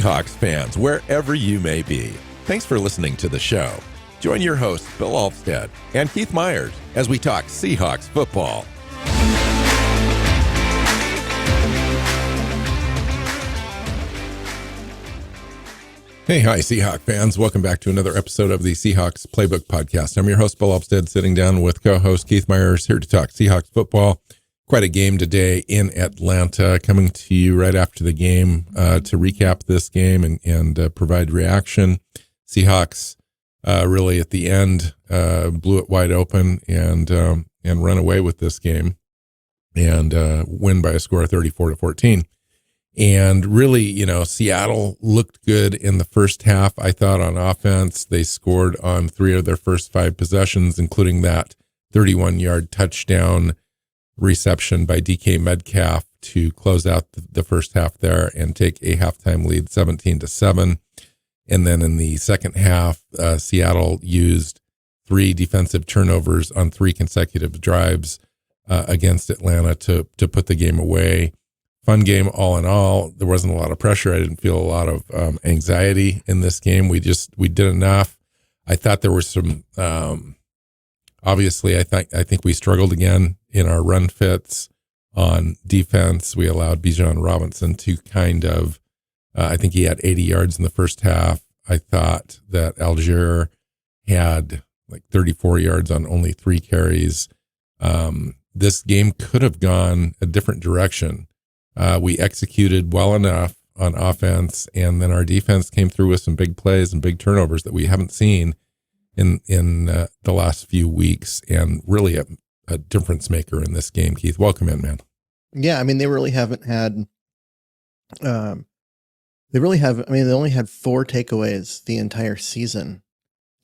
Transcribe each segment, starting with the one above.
Seahawks fans, wherever you may be. Thanks for listening to the show. Join your hosts, Bill Alvstead and Keith Myers, as we talk Seahawks football. Hi, Seahawks fans. Welcome back to another episode of the Seahawks Playbook podcast. I'm your host, Bill Alvstead, sitting down with co-host Keith Myers here to talk Seahawks football. Quite a game today in Atlanta, coming to you right after the game to recap this game and provide reaction. Seahawks really at the end blew it wide open and run away with this game and win by a score of 34-14. And really, Seattle looked good in the first half. I thought on offense, they scored on 3 of their first 5 possessions, including that 31-yard touchdown reception by DK Metcalf to close out the first half there and take a halftime lead 17-7. And then in the second half, Seattle used 3 defensive turnovers on 3 consecutive drives against Atlanta to put the game away. Fun game all in all. There wasn't a lot of pressure. I didn't feel a lot of anxiety in this game. We did enough. I thought there were some, obviously, I think we struggled again in our run fits on defense. We allowed Bijan Robinson to kind of, I think he had 80 yards in the first half. I thought that Algier had like 34 yards on only 3 carries. This game could have gone a different direction. We executed well enough on offense, and then our defense came through with some big plays and big turnovers that we haven't seen in the last few weeks, and really a difference maker in this game. Keith, welcome in, man. Yeah, I mean, they really haven't had, they only had 4 takeaways the entire season,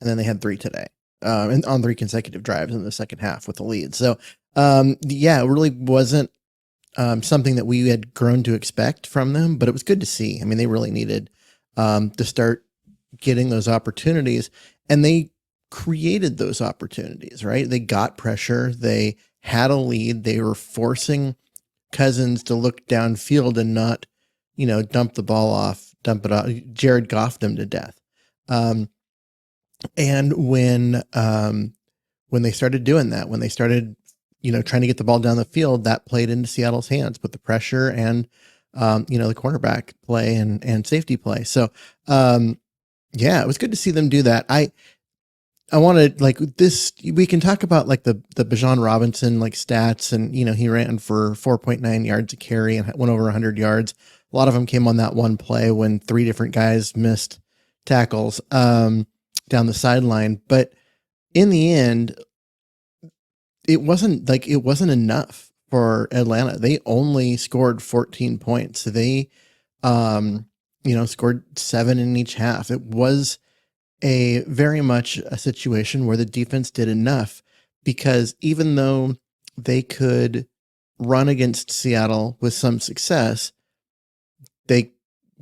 and then they had 3 today, and on 3 consecutive drives in the second half with the lead. So, it really wasn't something that we had grown to expect from them, but it was good to see. I mean, they really needed to start getting those opportunities, and they created those opportunities, right? They got pressure. They had a lead. They were forcing Cousins to look downfield and not, dump the ball off, dump it off. Jared Goff them to death. And when they started doing that, when they started, trying to get the ball down the field, that played into Seattle's hands with the pressure and, the cornerback play and safety play. So, it was good to see them do that. I wanted this, we can talk about the Bijan Robinson, stats, and, he ran for 4.9 yards a carry and went over 100 yards. A lot of them came on that one play when 3 different guys missed tackles, down the sideline. But in the end, it wasn't enough for Atlanta. They only scored 14 points. They, scored 7 in each half. It was a very much a situation where the defense did enough, because even though they could run against Seattle with some success, they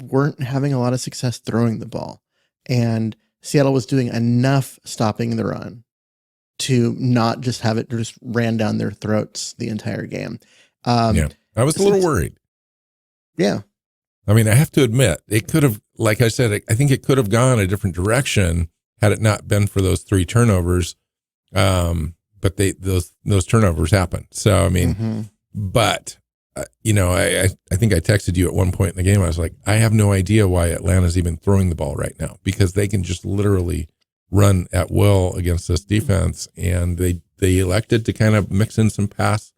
weren't having a lot of success throwing the ball, and Seattle was doing enough stopping the run to not just have it just ran down their throats the entire game. I was a little worried. Yeah. I mean, I have to admit, it could have, like I said, I think it could have gone a different direction had it not been for those 3 turnovers. But those turnovers happened. So, I mean, but, I think I texted you at one point in the game. I was like, I have no idea why Atlanta's even throwing the ball right now, because they can just literally run at will against this defense. And they elected to kind of mix in some pass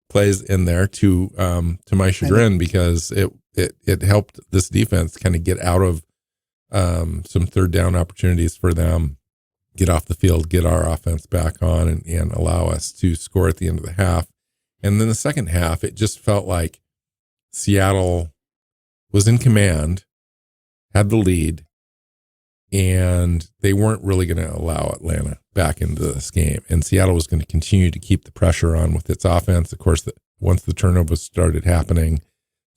plays in there to my chagrin, because it helped this defense kind of get out of some third down opportunities for them, get off the field, get our offense back on, and allow us to score at the end of the half. And then the second half, it just felt like Seattle was in command, had the lead, and they weren't really going to allow Atlanta back into this game. And Seattle was going to continue to keep the pressure on with its offense. Of course, once the turnovers started happening,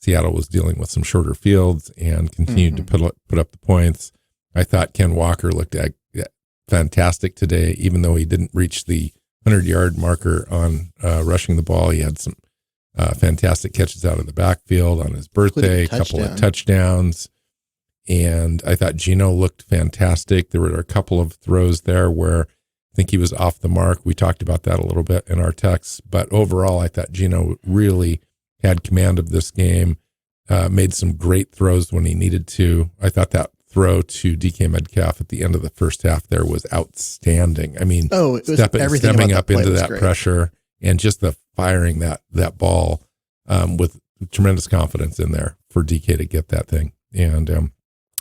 Seattle was dealing with some shorter fields and continued to put up the points. I thought Ken Walker looked fantastic today, even though he didn't reach the 100-yard marker on rushing the ball. He had some fantastic catches out of the backfield on his birthday, a couple of touchdowns. And I thought Gino looked fantastic. There were a couple of throws there where I think he was off the mark. We talked about that a little bit in our texts, but overall, I thought Gino really had command of this game, made some great throws when he needed to. I thought that throw to DK Metcalf at the end of the first half there was outstanding. I mean, it was stepping up into that great. pressure and just the firing that ball with tremendous confidence in there for DK to get that thing. And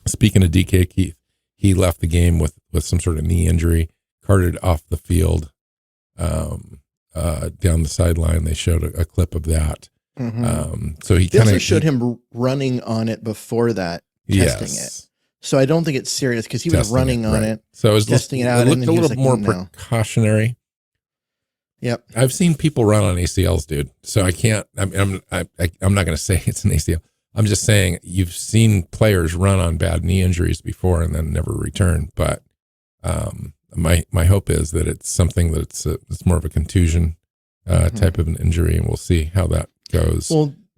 speaking of DK, Keith, he left the game with some sort of knee injury, carted off the field down the sideline. They showed a clip of that. Mm-hmm. So he also showed him running on it before that, testing it. So I don't think it's serious because he was running on it. So it was testing it out. It looked a little more precautionary. Yep. I've seen people run on ACLs, dude. So I can't. I'm not going to say it's an ACL. I'm just saying you've seen players run on bad knee injuries before and then never return. But my hope is that it's something that's it's more of a contusion type of an injury, and we'll see how that goes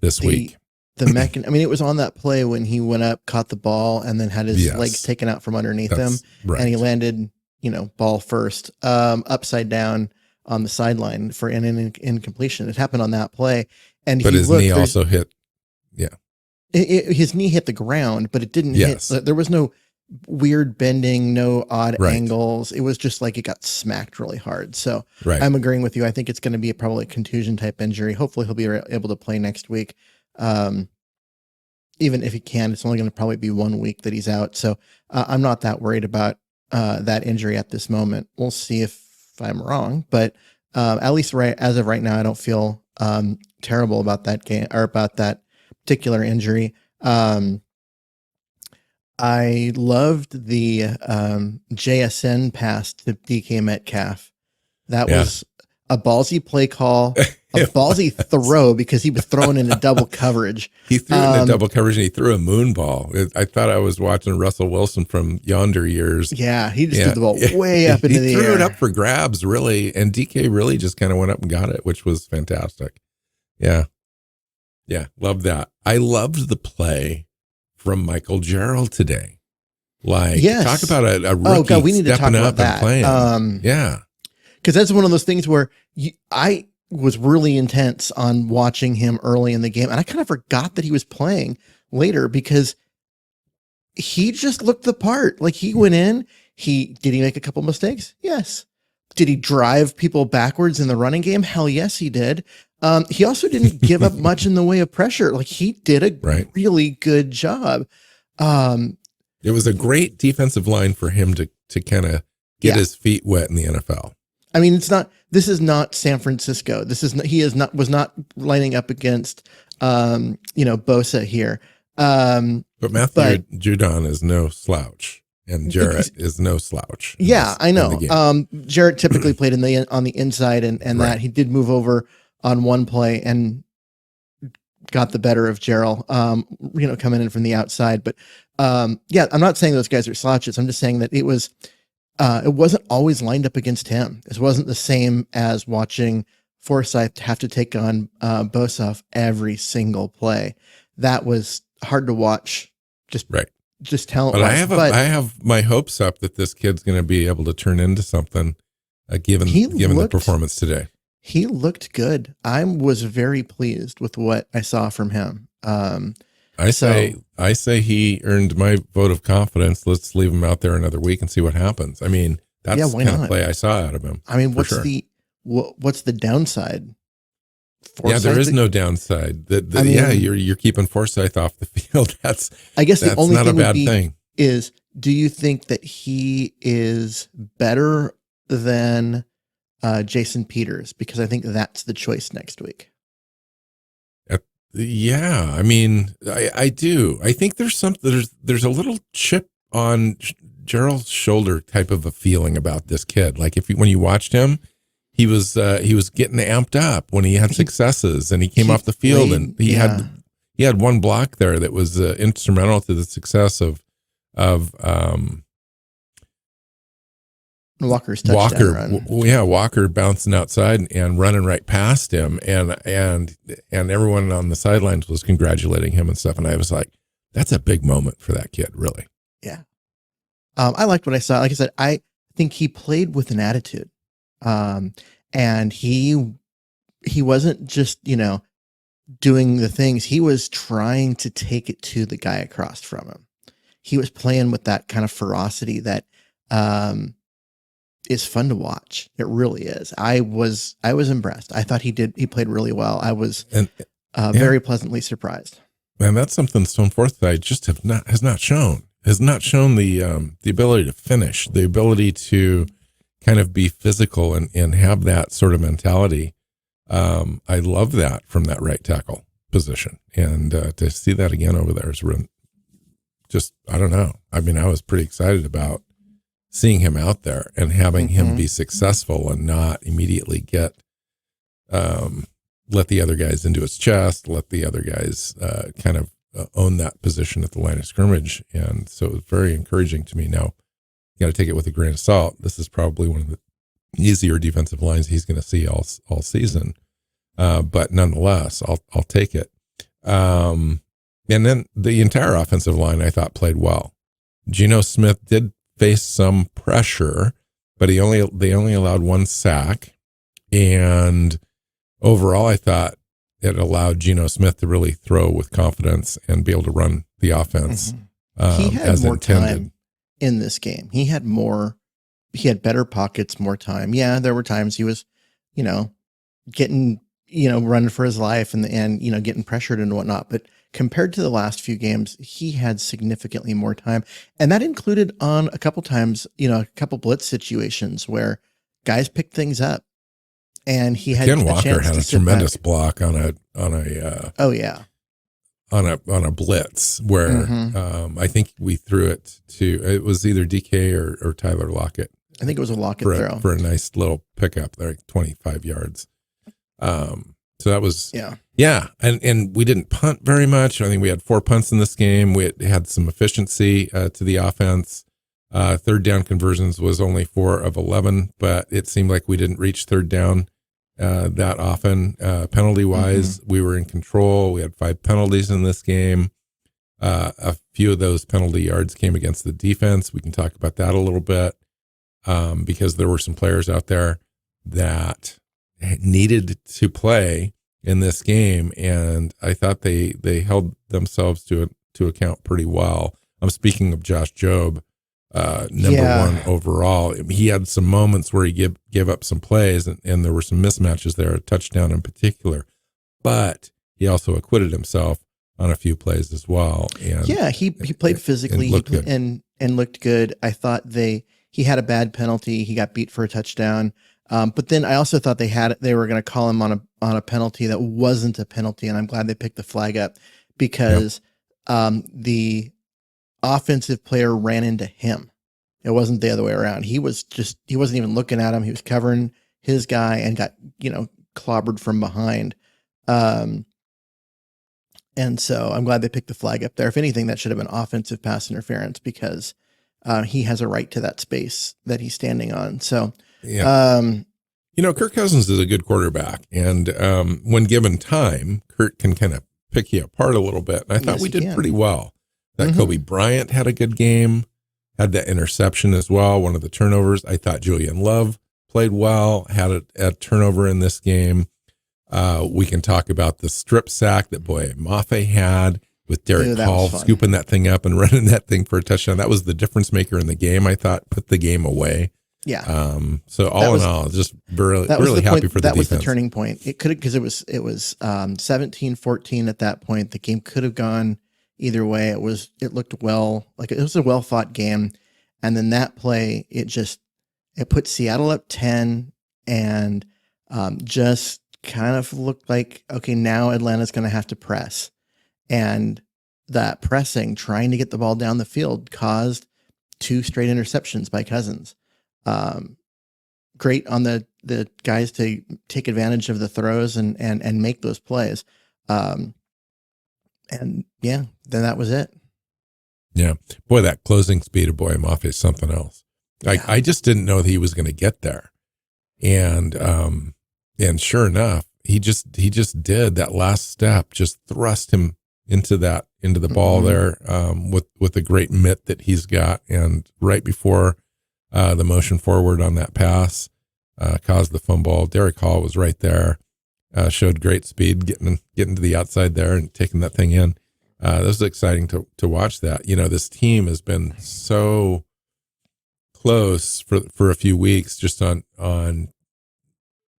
this week. It was on that play when he went up, caught the ball, and then had his legs taken out from underneath him, and he landed, ball first, upside down on the sideline for an incompletion. It happened on that play, but his knee also hit. Yeah, his knee hit the ground, but it didn't hit. There was no weird bending, no odd angles. It was just like it got smacked really hard. So I'm agreeing with you. I think it's going to be probably a contusion type injury. Hopefully he'll be able to play next week. Even if he can, it's only going to probably be 1 week that he's out. So I'm not that worried about that injury at this moment. We'll see if I'm wrong, but at least as of right now, I don't feel terrible about that game or about that particular injury. I loved the JSN pass to DK Metcalf. That was a ballsy play call, a ballsy throw because he was thrown into double coverage. He threw it into double coverage and he threw a moon ball. I thought I was watching Russell Wilson from yonder years. Yeah, he just threw the ball way up into the air. He threw it up for grabs, really, and DK really just kind of went up and got it, which was fantastic. Yeah, loved that. I loved the play from Michael Gerald today. Talk about a rookie we need to talk about that. Playing. Because that's one of those things where I was really intense on watching him early in the game. And I kind of forgot that he was playing later because he just looked the part. Like he went in, did he make a couple mistakes? Yes. Did he drive people backwards in the running game? Hell yes, he did. He also didn't give up much in the way of pressure. Like he did a really good job. It was a great defensive line for him to kind of get his feet wet in the NFL. I mean, this is not San Francisco. Was not lining up against, Bosa here. But Matthew Judon is no slouch and Jarrett is no slouch. I know. Jarrett typically played on the inside and that he did move over on one play and got the better of Gerald, coming in from the outside. But I'm not saying those guys are slouches. I'm just saying that it wasn't always lined up against him. This wasn't the same as watching Forsythe have to take on Bosa every single play. That was hard to watch. Just talent. But I have my hopes up that this kid's going to be able to turn into something, given the performance today. He looked good. I was very pleased with what I saw from him. I say he earned my vote of confidence. Let's leave him out there another week and see what happens. I mean, that's the kind of play I saw out of him. I mean, what's the downside? Forsythe, there is no downside. You're keeping Forsythe off the field. I guess the only not thing a bad thing. Is, do you think that he is better than Jason Peters? Because I think that's the choice next week. Yeah, I mean, I do. I think there's a little chip on Gerald's shoulder type of a feeling about this kid. Like when you watched him, he was getting amped up when he had successes and he came off the field and he had one block there that was instrumental to the success of Walker's touchdown run. Walker bouncing outside and running right past him, and everyone on the sidelines was congratulating him and stuff. And I was like, That's a big moment for that kid, really. Yeah. I liked what I saw. Like I said, I think he played with an attitude. And he wasn't just, doing the things. He was trying to take it to the guy across from him. He was playing with that kind of ferocity that is fun to watch. It really is. I was impressed. I thought he played really well. I was very pleasantly surprised. And that's something Stone Forsythe just has not shown the ability to finish, the ability to kind of be physical and have that sort of mentality. I love that from that right tackle position, and to see that again over there is just, I don't know. I mean, I was pretty excited about seeing him out there and having him be successful and not immediately let the other guys into his chest, let the other guys kind of own that position at the line of scrimmage. And so it was very encouraging to me. Now, you got to take it with a grain of salt. This is probably one of the easier defensive lines he's going to see all season. But nonetheless, I'll take it. And then the entire offensive line, I thought, played well. Geno Smith did face some pressure, but they only allowed one sack. And overall, I thought it allowed Geno Smith to really throw with confidence and be able to run the offense He had as more intended. time in this game. He had better pockets, more time. Yeah, there were times he was, getting, running for his life and getting pressured and whatnot. But compared to the last few games, he had significantly more time. And that included on a couple times, a couple blitz situations where guys picked things up. And he had Ken a Walker chance had to a sit tremendous back. block on a on a blitz where I think we threw it to, it was either DK or Tyler Lockett. I think it was a Lockett throw for a nice little pickup there, 25 yards. So that was and we didn't punt very much. I think we had 4 punts in this game. We had some efficiency to the offense. Third down conversions was only 4 of 11, but it seemed like we didn't reach third down that often. Penalty wise, we were in control. We had 5 penalties in this game. A few of those penalty yards came against the defense. We can talk about that a little bit because there were some players out there that needed to play in this game, and I thought they held themselves to account pretty well. I'm speaking of Josh Jobe. Number one overall. He had some moments where he gave up some plays and there were some mismatches there, a touchdown in particular, but he also acquitted himself on a few plays as well. And he played physically and looked good. I thought he had a bad penalty. He got beat for a touchdown. But then I also thought they were going to call him on a penalty that wasn't a penalty. And I'm glad they picked the flag up because, the offensive player ran into him. It wasn't the other way around. He wasn't even looking at him. He was covering his guy and got, clobbered from behind. And so I'm glad they picked the flag up there. If anything, that should have been offensive pass interference because he has a right to that space that he's standing on. So, Kirk Cousins is a good quarterback. And when given time, Kirk can kind of pick you apart a little bit. And I thought we did pretty well. That Kobe Bryant had a good game, had that interception as well, one of the turnovers. I thought Julian Love played well, had a turnover in this game. We can talk about the strip sack that Boye Mafe had with Derek Hall scooping that thing up and running that thing for a touchdown. That was the difference maker in the game, I thought, put the game away. Yeah. So all in all, just really happy for the defense. That was the turning point. It could have, because it was 17-14 at that point. The game could have gone either way. It looked well, like it was a well fought game. And then that play, it put Seattle up 10 and just kind of looked like, okay, now Atlanta's going to have to press. And that pressing, trying to get the ball down the field, caused 2 straight interceptions by Cousins. Great on the guys to take advantage of the throws and make those plays. And then that was it. Yeah. Boy, that closing speed of Boye Mafe is something else. I just didn't know that he was going to get there. And sure enough, he just did that last step, just thrust him into that into the ball there with the great mitt that he's got, and right before the motion forward on that pass caused the fumble. Derek Hall was right there, showed great speed, getting to the outside there and taking that thing in. This was exciting to watch that. This team has been so close for a few weeks just on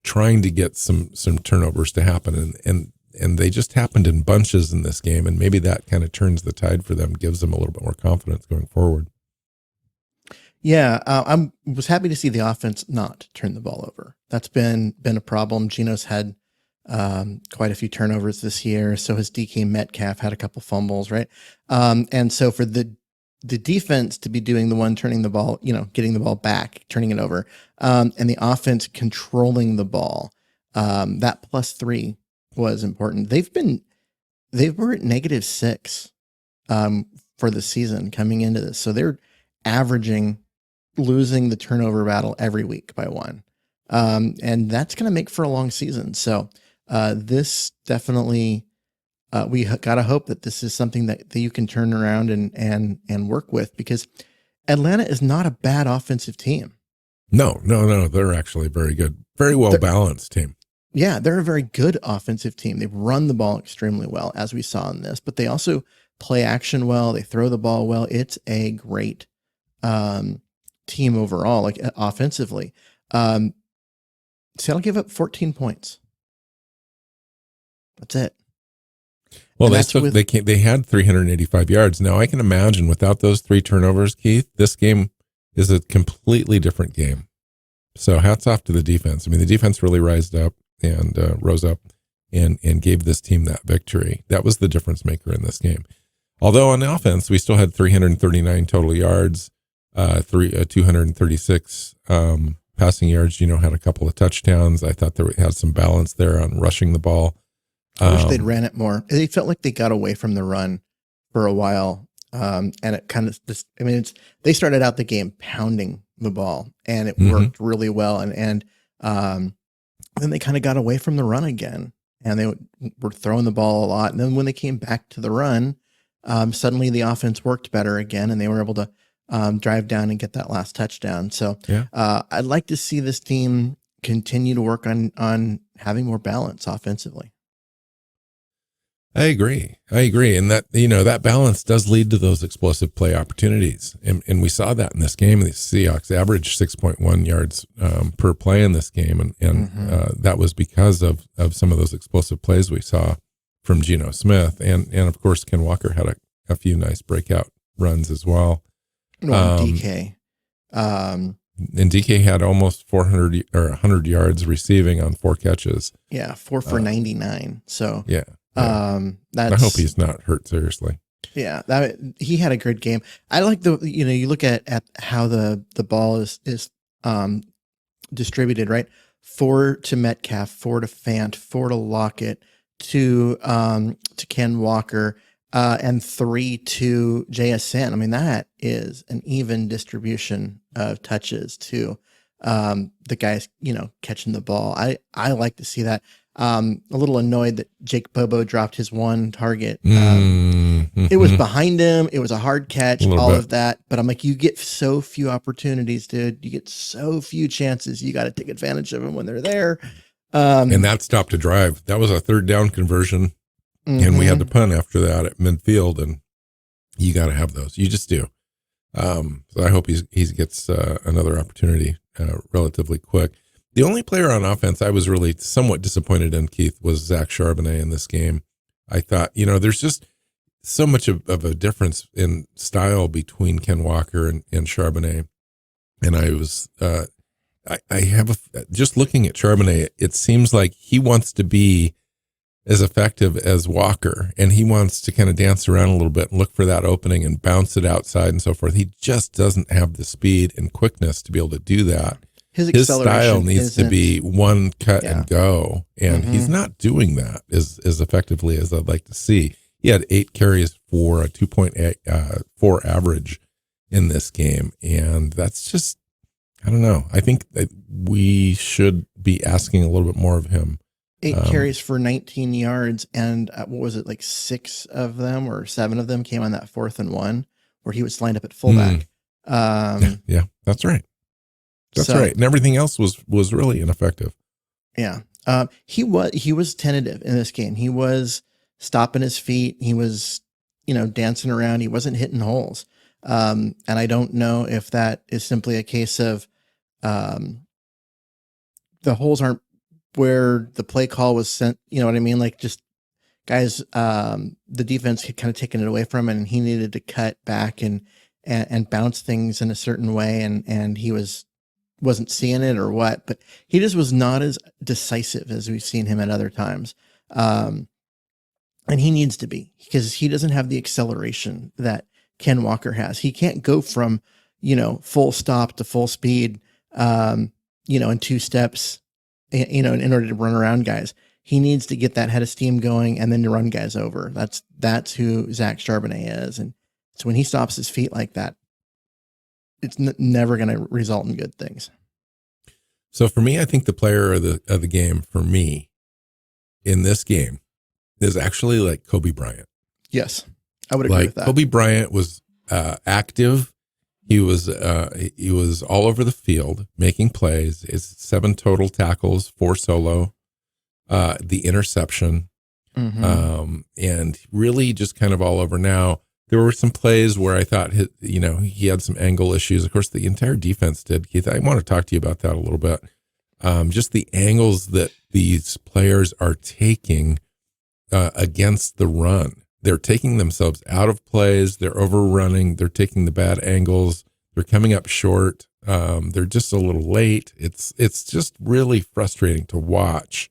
trying to get some turnovers to happen, and they just happened in bunches in this game, and maybe that kind of turns the tide for them, gives them a little bit more confidence going forward. Yeah, I was happy to see the offense not turn the ball over. That's been a problem. Geno's had quite a few turnovers this year. So has DK Metcalf, had a couple fumbles, right? And so for the defense to be doing the one turning the ball, getting the ball back, turning it over, and the offense controlling the ball, that +3 was important. They were at -6 for the season coming into this. So they're averaging losing the turnover battle every week by 1. And that's going to make for a long season. So this definitely, we got to hope that this is something that you can turn around and work with, because Atlanta is not a bad offensive team. No. They're actually very good. Very well balanced team. Yeah, they're a very good offensive team. They run the ball extremely well, as we saw in this, but they also play action well. They throw the ball well. It's a great team overall, like offensively. Seattle gave up 14 points. That's it. Well, they had 385 yards. Now I can imagine without those 3 turnovers, Keith, this game is a completely different game. So hats off to the defense. I mean, the defense really rose up and gave this team that victory. That was the difference maker in this game. Although on offense, we still had 339 total yards, 236 passing yards. Had a couple of touchdowns. I thought they had some balance there on rushing the ball. I wish they'd ran it more. They felt like they got away from the run for a while. And it kind of just, they started out the game pounding the ball, and it worked really well. And then they kind of got away from the run again, and they were throwing the ball a lot. And then when they came back to the run, suddenly the offense worked better again, and they were able to drive down and get that last touchdown. So I'd like to see this team continue to work on having more balance offensively. I agree. And that, that balance does lead to those explosive play opportunities. And we saw that in this game. The Seahawks averaged 6.1 yards per play in this game. And that was because of some of those explosive plays we saw from Geno Smith. And of course, Ken Walker had a few nice breakout runs as well. DK. And DK had almost 400 or 100 yards receiving on 4 catches. Yeah, 4 for 99. So yeah. I hope he's not hurt seriously. Yeah, he had a good game. I like you look at how the ball is distributed, right? 4 to Metcalf, 4 to Fant, 4 to Lockett, to Ken Walker, and 3 to JSN. That is an even distribution of touches to the guys, catching the ball. I like to see that. A little annoyed that Jake Bobo dropped his one target. It was behind him. It was a hard catch, of that. But I'm like, you get so few opportunities, dude. You get so few chances. You got to take advantage of them when they're there. And that stopped a drive. That was a 3rd down conversion. And we had to punt after that at midfield. And you got to have those. You just do. So I hope he gets another opportunity relatively quick. The only player on offense I was really somewhat disappointed in, Keith, was Zach Charbonnet in this game. I thought, there's just so much of a difference in style between Ken Walker and Charbonnet. And I was, just looking at Charbonnet, it seems like he wants to be as effective as Walker, and he wants to kind of dance around a little bit and look for that opening and bounce it outside and so forth. He just doesn't have the speed and quickness to be able to do that. His style needs to be one cut and go, and he's not doing that as effectively as I'd like to see. He had 8 carries for a 2.4 average in this game, and that's just, I don't know. I think that we should be asking a little bit more of him 8 carries for 19 yards. And what was it, like 6 of them or 7 of them came on that 4th and 1 where he was lined up at fullback. Yeah, that's right. That's right. And everything else was really ineffective. Yeah. He was tentative in this game. He was stopping his feet. He was, dancing around. He wasn't hitting holes. And I don't know if that is simply a case of the holes aren't where the play call was sent. You know what I mean? Like just guys, the defense had kind of taken it away from him and he needed to cut back and bounce things in a certain way. And he wasn't seeing it or what, but he just was not as decisive as we've seen him at other times. And he needs to be, because he doesn't have the acceleration that Ken Walker has. He can't go from, full stop to full speed, in 2 steps, in order to run around guys. He needs to get that head of steam going and then to run guys over. That's who Zach Charbonnet is. And so when he stops his feet like that, it's never going to result in good things. So for me, I think the player of the game for me in this game is actually like Kobe Bryant. Yes, I would agree with that. Kobe Bryant was active. He was all over the field making plays. It's 7 total tackles, 4 solo, the interception, and really just kind of all over. Now, there were some plays where I thought, he had some angle issues. Of course, the entire defense did. Keith, I want to talk to you about that a little bit. Just the angles that these players are taking against the run. They're taking themselves out of plays. They're overrunning. They're taking the bad angles. They're coming up short. They're just a little late. It's just really frustrating to watch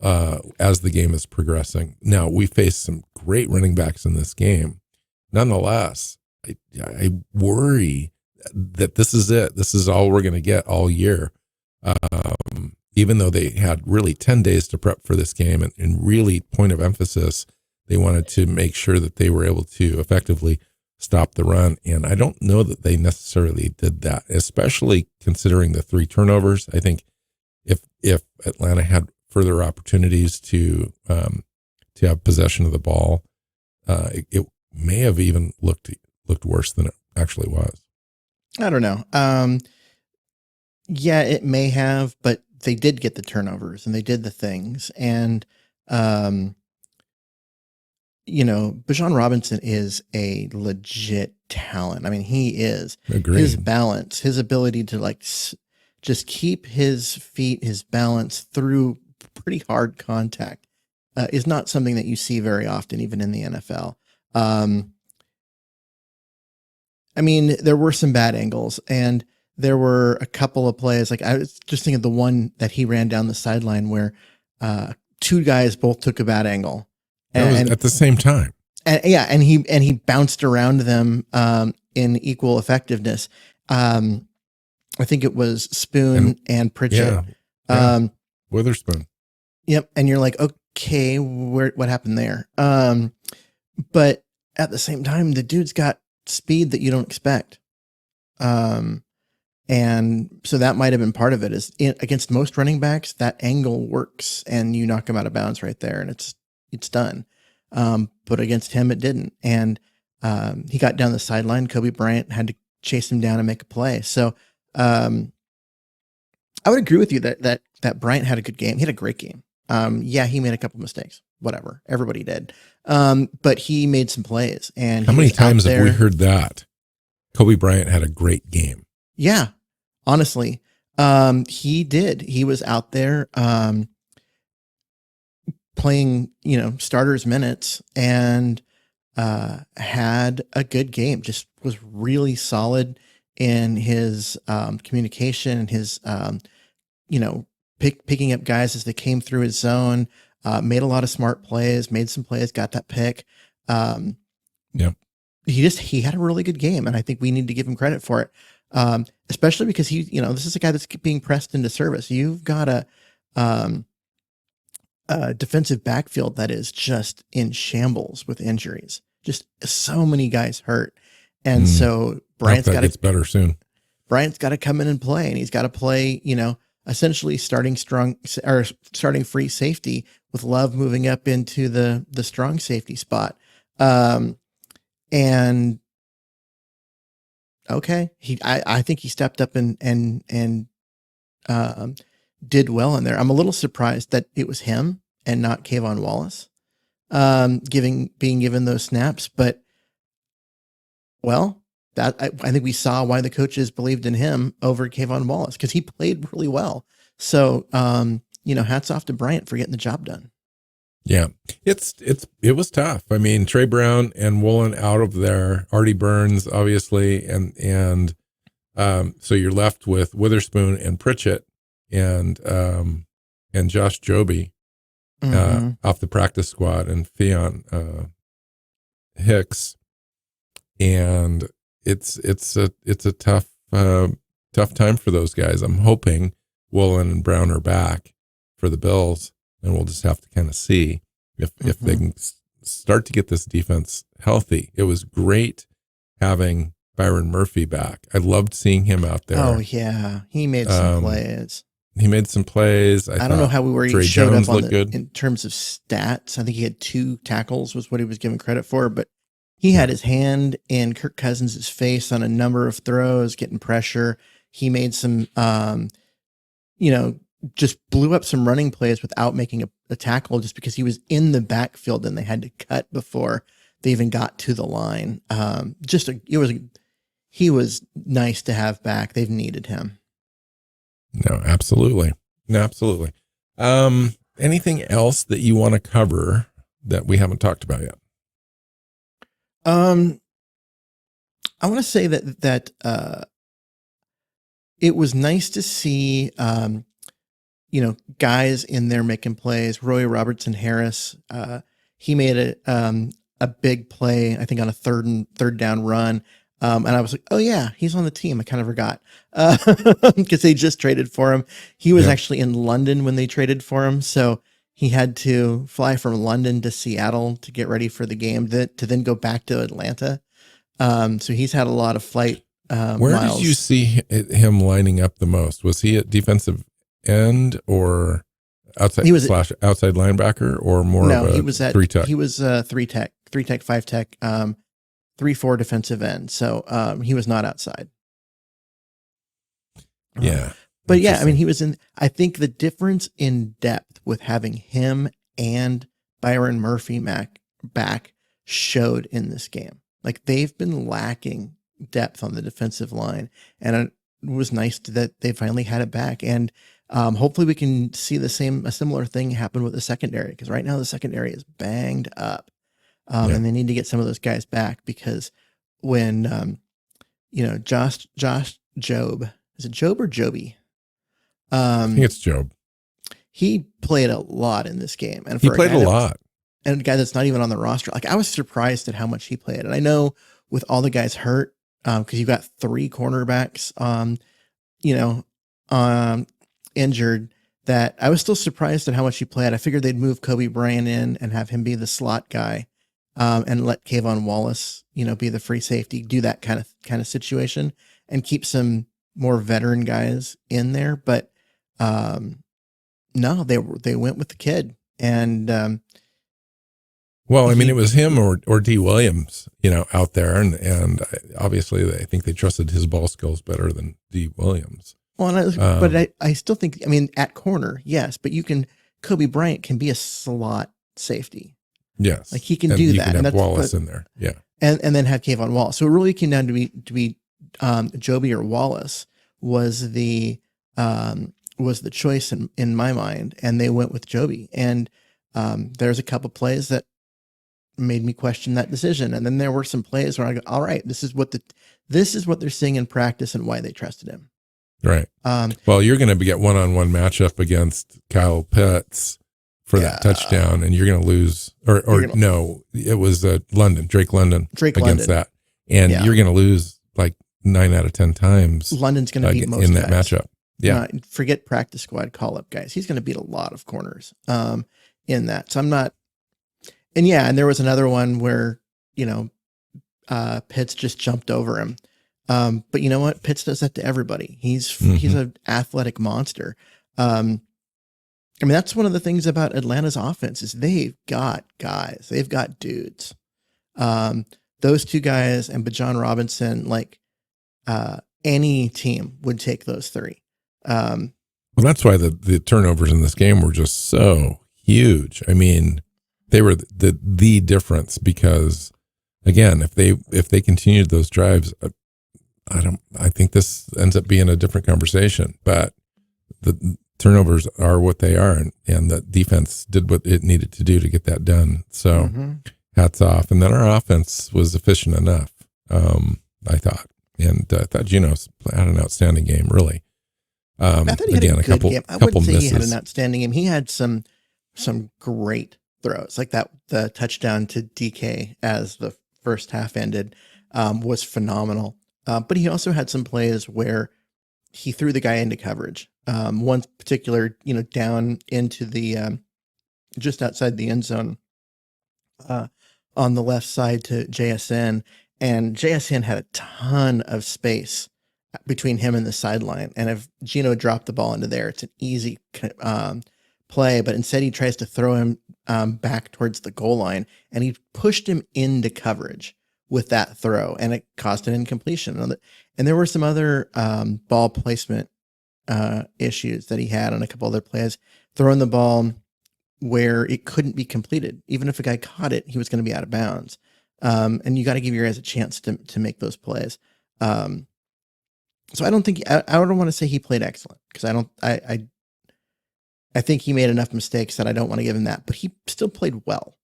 as the game is progressing. Now, we faced some great running backs in this game. Nonetheless, I worry that this is it. This is all we're going to get all year. Even though they had really 10 days to prep for this game and really point of emphasis, they wanted to make sure that they were able to effectively stop the run. And I don't know that they necessarily did that, especially considering the 3 turnovers. I think if Atlanta had further opportunities to have possession of the ball, it may have even looked worse than it actually was. I don't know. Yeah, it may have, but they did get the turnovers and they did the things. And, Bijan Robinson is a legit talent. I mean, he is. Agreed. His balance, his ability to just keep his feet, his balance through pretty hard contact is not something that you see very often, even in the NFL. I mean, there were some bad angles and there were a couple of plays. Like I was just thinking of the one that he ran down the sideline where 2 guys both took a bad angle. And at the same time. And he bounced around them in equal effectiveness. I think it was Spoon and Pritchett. Yeah. Witherspoon. Yep. And you're like, okay, what happened there? But at the same time, the dude's got speed that you don't expect. And so that might have been part of it. Against most running backs, that angle works and you knock him out of bounds right there and it's done. But against him, it didn't. And he got down the sideline. Kobe Bryant had to chase him down and make a play. So I would agree with you that Bryant had a good game. He had a great game. Yeah, he made a couple mistakes. Whatever. Everybody did. But he made some plays. And how many times have we heard that? Kobe Bryant had a great game. Yeah, honestly. He did. He was out there playing, starters minutes and had a good game. Just was really solid in his communication and his, picking up guys as they came through his zone. Made a lot of smart plays, made some plays, got that pick. Yeah. He had a really good game, and I think we need to give him credit for it. Especially because this is a guy that's being pressed into service. You've got a defensive backfield that is just in shambles with injuries. Just so many guys hurt. And so Bryant's got to get better soon. Bryant's got to come in and play, and he's got to play, essentially starting strong or starting free safety with Love moving up into the strong safety spot. And okay, I think he stepped up and did well in there. I'm a little surprised that it was him and not Kayvon Wallace, being given those snaps, but well, that I think we saw why the coaches believed in him over Kayvon Wallace, because he played really well. So, hats off to Bryant for getting the job done. Yeah, it was tough. I mean, Trey Brown and Woolen out of there, Artie Burns, obviously, and so you're left with Witherspoon and Pritchett and Josh Joby off the practice squad, and Theon Hicks, and it's a tough time for those guys. I'm hoping Woolen and Brown are back for the Bills, and we'll just have to kind of see if they can start to get this defense healthy. It was great having Byron Murphy back. I loved seeing him out there. Oh yeah, he made some plays. He made some plays. I don't know how he Dre showed Jones up on looked good in terms of stats. I think he had 2 tackles was what he was given credit for, but he had his hand in Kirk Cousins' face on a number of throws, getting pressure. He made some, just blew up some running plays without making a tackle, just because he was in the backfield and they had to cut before they even got to the line. He was nice to have back. They've needed him. No, absolutely. Anything else that you want to cover that we haven't talked about yet? I want to say that it was nice to see, guys in there making plays. Roy Robertson Harris, he made a big play, I think on a third down run. And I was like, oh yeah, he's on the team. I kind of forgot, because they just traded for him. He was actually in London when they traded for him. So he had to fly from London to Seattle to get ready for the game to then go back to Atlanta. So he's had a lot of flight Where miles. did you see him lining up the most? Was he at defensive end or outside outside linebacker, or more of a he was at 3-tech? He was 3-tech, 5-tech, 3-4 defensive end. So he was not outside. Yeah. But yeah, I mean, he was in, I think the difference in depth with having him and Byron Murphy back showed in this game. Like, they've been lacking depth on the defensive line, and it was nice that they finally had it back. And hopefully we can see a similar thing happen with the secondary, because right now the secondary is banged up. And they need to get some of those guys back, because when, Josh Job, is it Job or Joby? I think it's Job. He played a lot in this game, and he played a lot. And a guy that's not even on the roster, like, I was surprised at how much he played. And I know with all the guys hurt, because you've got 3 cornerbacks, injured, that I was still surprised at how much he played. I figured they'd move Kobe Bryant in and have him be the slot guy, and let Kayvon Wallace, be the free safety, do that kind of situation, and keep some more veteran guys in there. But no, they went with the kid, and well, I mean, it was him or D. Williams, out there, and obviously I think they trusted his ball skills better than D. Williams. Well, but I still think, I mean, at corner, yes, but Kobe Bryant can be a slot safety. Yes, like, he can do that. Can have Wallace in there, yeah, and then have Kayvon Wallace. So it really came down to be Joby or Wallace was the choice in my mind, and they went with Joby. And there's a couple plays that made me question that decision, and then there were some plays where I go, all right, this is what they're seeing in practice and why they trusted him. Right. Well, you're going to get one-on-one matchup against Kyle Pitts for that touchdown, and you're going to lose. No, it was Drake London against that, and you're going to lose like 9 out of 10 times. London's going to beat most in guys. that matchup. Yeah, forget practice squad call-up guys. He's going to beat a lot of corners in that. So I'm not. And there was another one where Pitts just jumped over him. But you know what? Pitts does that to everybody. He's an athletic monster. I mean, that's one of the things about Atlanta's offense is they've got guys, they've got dudes. Those two guys and Bajan Robinson, like any team would take those three. Well, that's why the turnovers in this game were just so huge. I mean, they were the difference because, again, if they continued those drives, I think this ends up being a different conversation. But the turnovers are what they are, and the defense did what it needed to do to get that done. So hats off. And then our offense was efficient enough, I thought. And I thought Gino had an outstanding game, really. I thought he had a good game. I wouldn't say misses. he had an outstanding game. He had some great throws, like the touchdown to DK as the first half ended was phenomenal. But he also had some plays where he threw the guy into coverage. One particular, down into the just outside the end zone on the left side to JSN, and JSN had a ton of space between him and the sideline. And if Gino dropped the ball into there, it's an easy play, but instead he tries to throw him back towards the goal line, and he pushed him into coverage with that throw, and it caused an incompletion. And there were some other ball placement issues that he had on a couple other plays, throwing the ball where it couldn't be completed. Even if a guy caught it, he was going to be out of bounds. And you got to give your guys a chance to make those plays. So I don't think, I don't want to say he played excellent, because I think he made enough mistakes that I don't want to give him that, but he still played well.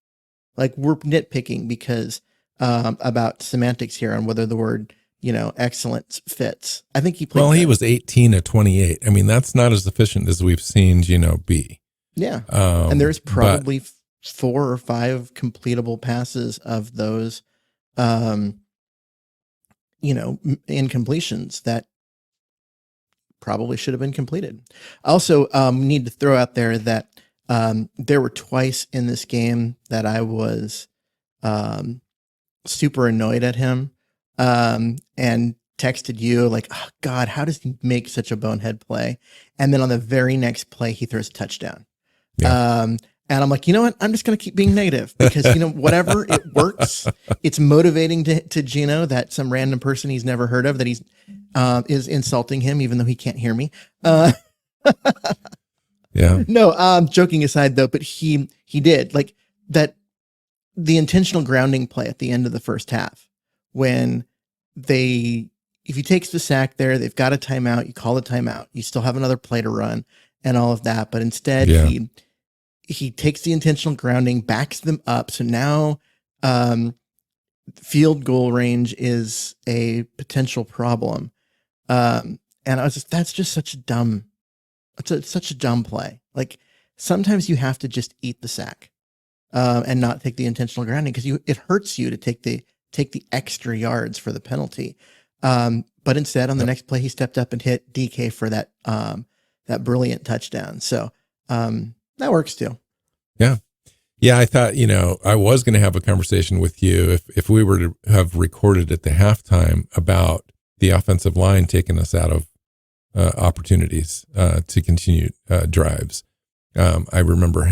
Like, we're nitpicking because about semantics here on whether the word, excellence fits. I think he played well. better. He was 18 of 28. I mean, that's not as efficient as we've seen Gino be. Yeah. And there's probably 4 or 5 completable passes of those, incompletions that probably should have been completed. Also, need to throw out there that there were twice in this game that I was super annoyed at him and texted you like, oh God, how does he make such a bonehead play? And then on the very next play, he throws a touchdown. Yeah. And I'm like, you know what? I'm just going to keep being negative because, whatever, it works. It's motivating to Gino that some random person he's never heard of, that he's is insulting him, even though he can't hear me. Yeah. No, joking aside though, but he did like that. The intentional grounding play at the end of the first half, when if he takes the sack there, they've got a timeout, you call the timeout, you still have another play to run and all of that. But instead he takes the intentional grounding, backs them up. So now field goal range is a potential problem. And I was that's just such a dumb play. Like, sometimes you have to just eat the sack. And not take the intentional grounding, because it hurts you to take the extra yards for the penalty. But instead, on the next play, he stepped up and hit DK for that brilliant touchdown. So that works too. Yeah. Yeah. I thought, I was going to have a conversation with you if we were to have recorded at the halftime about the offensive line taking us out of opportunities to continue drives. I remember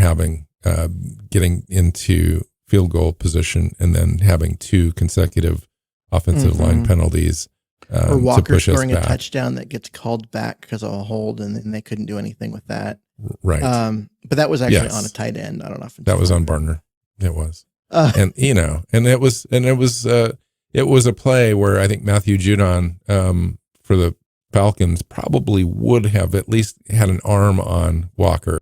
getting into field goal position and then having 2 consecutive offensive line penalties or Walker to push scoring us back. A touchdown that gets called back because of a hold, and then they couldn't do anything with that. Right. But that was actually on a tight end. I don't know if that was on Barner. It was, and it was a play where I think Matthew Judon for the Falcons probably would have at least had an arm on Walker.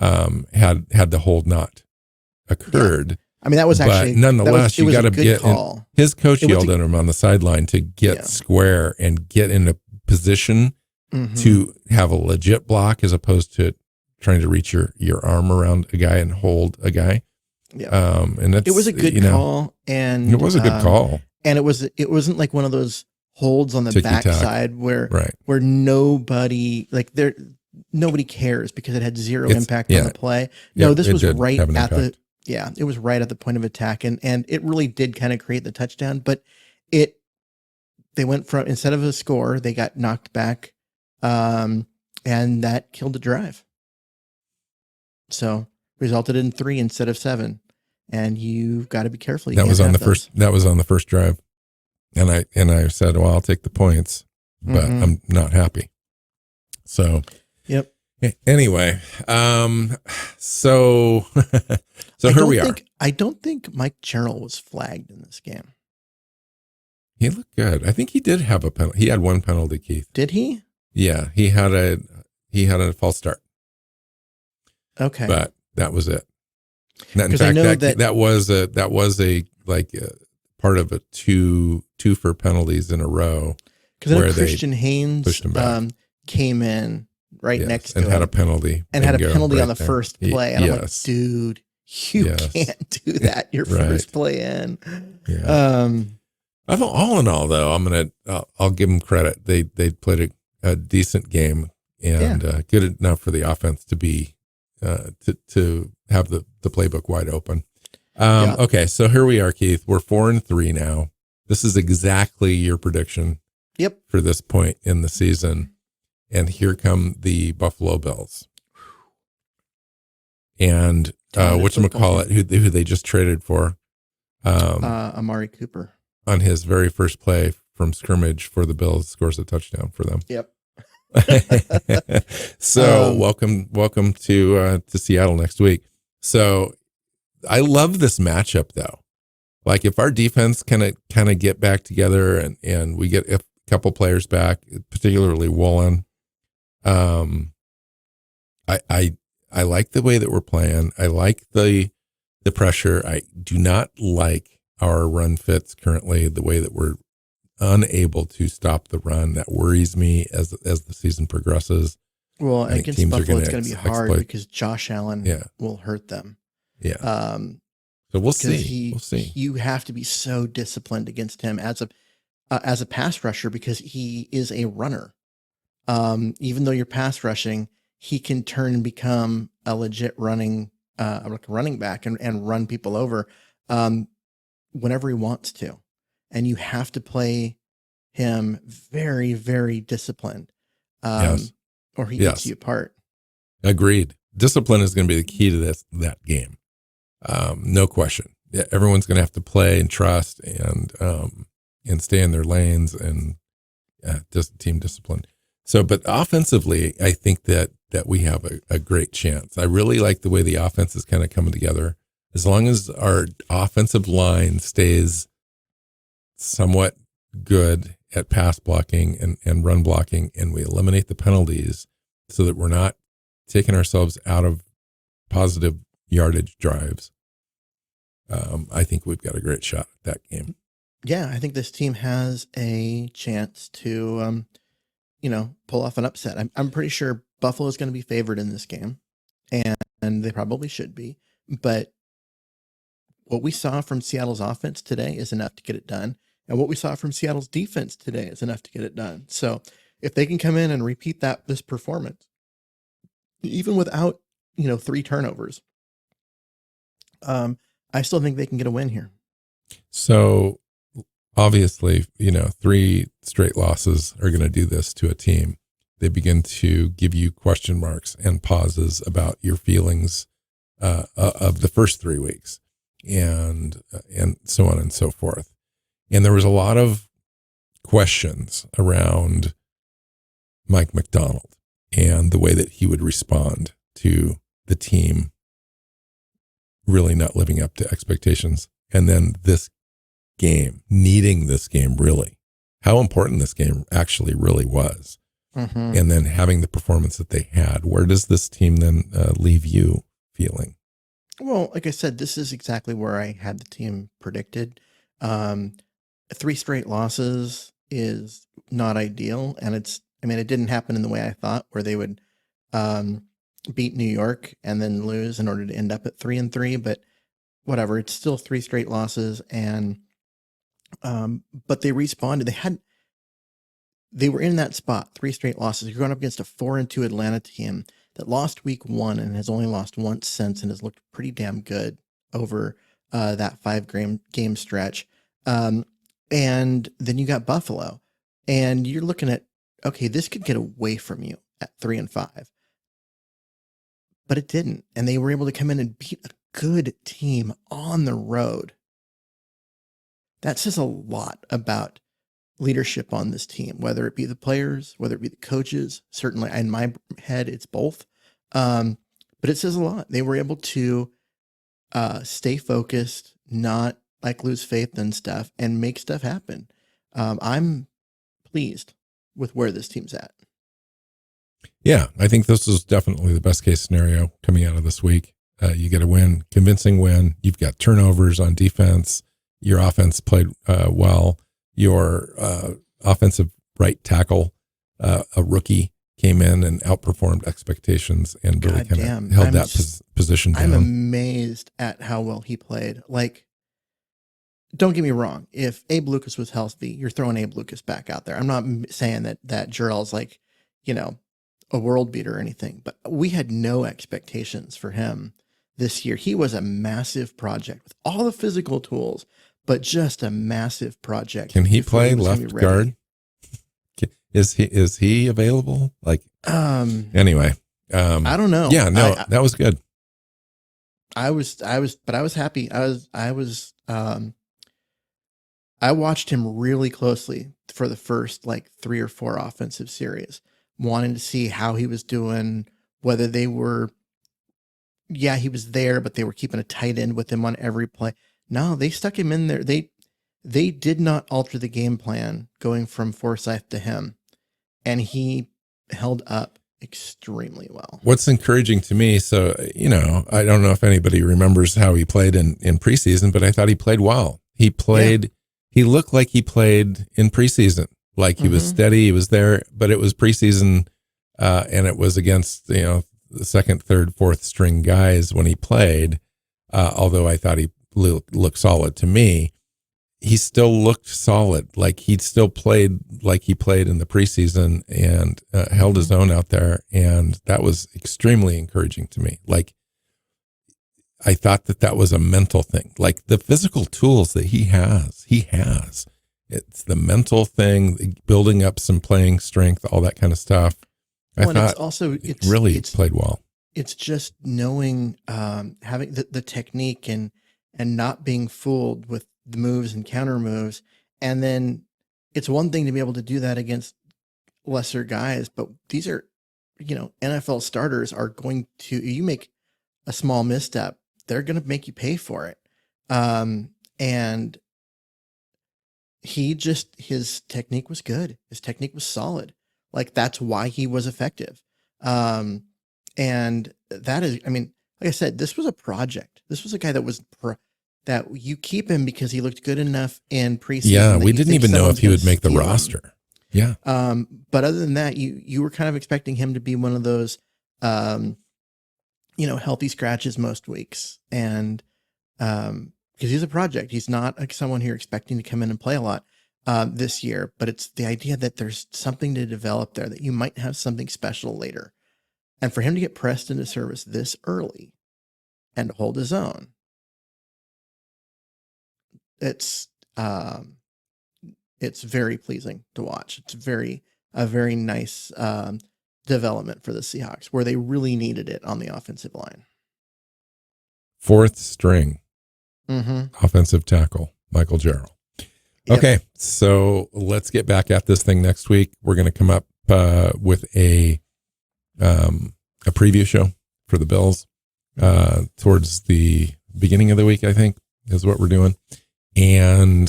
Had the hold not occurred. Yeah. I mean, that was actually, but nonetheless, you got to get in. His coach yelled at him on the sideline to get square and get in a position to have a legit block, as opposed to trying to reach your arm around a guy and hold a guy. Yeah. And it was a good call, and it was a good call, and it wasn't like one of those holds on the backside where nobody nobody cares because it had zero impact on the play. No, this was right at it was right at the point of attack, and it really did kind of create the touchdown, but they went from, instead of a score, they got knocked back and that killed the drive. So resulted in 3 instead of 7. And you've got to be careful. That was on the first. That was on the first drive, and I said, well, I'll take the points, but I'm not happy. So, yep. Anyway, so here we are. I don't think Mike Jarrell was flagged in this game. He looked good. I think he did have a penalty. He had one penalty, Keith. Did he? Yeah, he had a false start. Okay, but that was it. In fact, that was a part of a two for penalties in a row. Because Christian Haynes came in next to him and had a penalty on the first play. And I'm like, dude, you can't do that your first play in. Yeah. All in all, though, I'll give them credit. They played a decent game and good enough for the offense to be to have the playbook wide open. Okay, so here we are, Keith. We're 4-3 now. This is exactly your prediction. Yep. For this point in the season, and here come the Buffalo Bills. And whatchamacallit, who they just traded for, Amari Cooper, on his very first play from scrimmage for the Bills, scores a touchdown for them. Yep. So welcome to Seattle next week. So I love this matchup, though. Like, if our defense kind of get back together and we get a couple players back, particularly Woolen, I like the way that we're playing. I like the pressure. I do not like our run fits currently, the way that we're unable to stop the run. That worries me as the season progresses. Well, against Buffalo, it's going to be hard because Josh Allen will hurt them. Yeah. So we'll see. You have to be so disciplined against him as a pass rusher, because he is a runner. Even though you're pass rushing, he can turn and become a legit running back and run people over whenever he wants to. And you have to play him very, very disciplined, or he gets you apart. Agreed. Discipline is going to be the key to that game. No question. Yeah, everyone's going to have to play and trust and stay in their lanes and just team discipline. So, but offensively, I think that we have a great chance. I really like the way the offense is kind of coming together. As long as our offensive line stays somewhat good at pass blocking and run blocking, and we eliminate the penalties so that we're not taking ourselves out of positive yardage drives, I think we've got a great shot at that game. Yeah, I think this team has a chance to, pull off an upset. I'm pretty sure Buffalo is going to be favored in this game, and they probably should be. But what we saw from Seattle's offense today is enough to get it done. And what we saw from Seattle's defense today is enough to get it done. So if they can come in and repeat this performance, even without, 3 turnovers, I still think they can get a win here. So obviously, 3 straight losses are going to do this to a team. They begin to give you question marks and pauses about your feelings of the first 3 weeks, and so on and so forth. And there was a lot of questions around Mike McDonald and the way that he would respond to the team really not living up to expectations. And then this game, needing this game really, how important this game actually really was. Mm-hmm. And then having the performance that they had. Where does this team then leave you feeling? Well, like I said, this is exactly where I had the team predicted. 3 straight losses is not ideal. And it didn't happen in the way I thought, where they would beat New York and then lose in order to end up at 3-3. But whatever, it's still 3 straight losses. And but they responded. They were in that spot, 3 straight losses. You're going up against a 4-2 Atlanta team that lost week 1 and has only lost once since, and has looked pretty damn good over that 5-game stretch. And then you got Buffalo, and you're looking at, okay, this could get away from you at 3-5. But it didn't. And they were able to come in and beat a good team on the road. That says a lot about leadership on this team, whether it be the players, whether it be the coaches. Certainly in my head, it's both. But it says a lot. They were able to stay focused, not like lose faith and stuff, and make stuff happen. I'm pleased with where this team's at. Yeah, I think this is definitely the best case scenario coming out of this week. You get a win, convincing win. You've got turnovers on defense. Your offense played well. Your offensive right tackle, a rookie, came in and outperformed expectations and really kind of held that position down. I'm amazed at how well he played. Like, don't get me wrong. If Abe Lucas was healthy, you're throwing Abe Lucas back out there. I'm not saying that Jarrell's like, a world beater or anything, but we had no expectations for him this year. He was a massive project with all the physical tools, but just a massive project. Can he play left guard? Is he available? Like, anyway, I don't know. Yeah, no, that was good. I was happy. I watched him really closely for the first like 3 or 4 offensive series, wanting to see how he was doing, whether they were, he was there, but they were keeping a tight end with him on every play. No, they stuck him in there. They did not alter the game plan going from Forsyth to him, and he held up extremely well. What's encouraging to me, so, I don't know if anybody remembers how he played in preseason, but I thought he played well. He looked like he played in preseason. Like he was steady, he was there, but it was preseason, and it was against, the second, third, fourth string guys when he played. Although I thought he looked solid to me, he still looked solid. Like he'd still played like he played in the preseason and held his own out there. And that was extremely encouraging to me. Like I thought that was a mental thing, like the physical tools that he has. It's the mental thing, building up some playing strength, all that kind of stuff. I thought it's really played well. It's just knowing, having the technique and not being fooled with the moves and counter moves. And then it's one thing to be able to do that against lesser guys, but these are, NFL starters are going to, you make a small misstep, they're going to make you pay for it. And his technique was good. His technique was solid. Like that's why he was effective. And that is, like I said, this was a project. This was a guy that was that you keep him because he looked good enough in preseason. Yeah, we didn't even know if he would make the roster. Yeah. But other than that, you were kind of expecting him to be one of those, healthy scratches most weeks. And because he's a project, he's not like someone you're expecting to come in and play a lot this year. But it's the idea that there's something to develop there, that you might have something special later. And for him to get pressed into service this early and to hold his own, it's very pleasing to watch. It's a very nice development for the Seahawks, where they really needed it on the offensive line. Fourth string offensive tackle, Michael Jarrell. Yep. Okay, so let's get back at this thing next week. We're going to come up with a preview show for the Bills towards the beginning of the week, I think, is what we're doing. And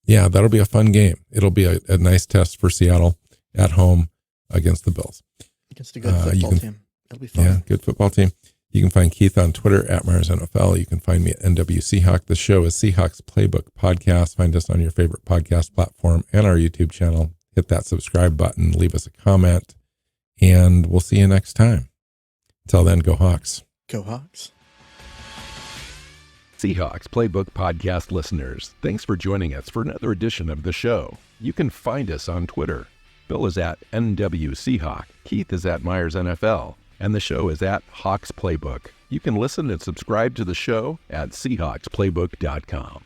that'll be a fun game. It'll be a nice test for Seattle at home against the Bills. Against a good football team. It'll be fun. Yeah, good football team. You can find Keith on Twitter at MyersNFL. You can find me at NW Seahawk. The show is Seahawks Playbook Podcast. Find us on your favorite podcast platform and our YouTube channel. Hit that subscribe button. Leave us a comment. And we'll see you next time. Until then, go Hawks. Go Hawks. Seahawks Playbook Podcast listeners, thanks for joining us for another edition of the show. You can find us on Twitter. Bill is at NW Seahawk. Keith is at MyersNFL. And the show is at Hawks Playbook. You can listen and subscribe to the show at SeahawksPlaybook.com.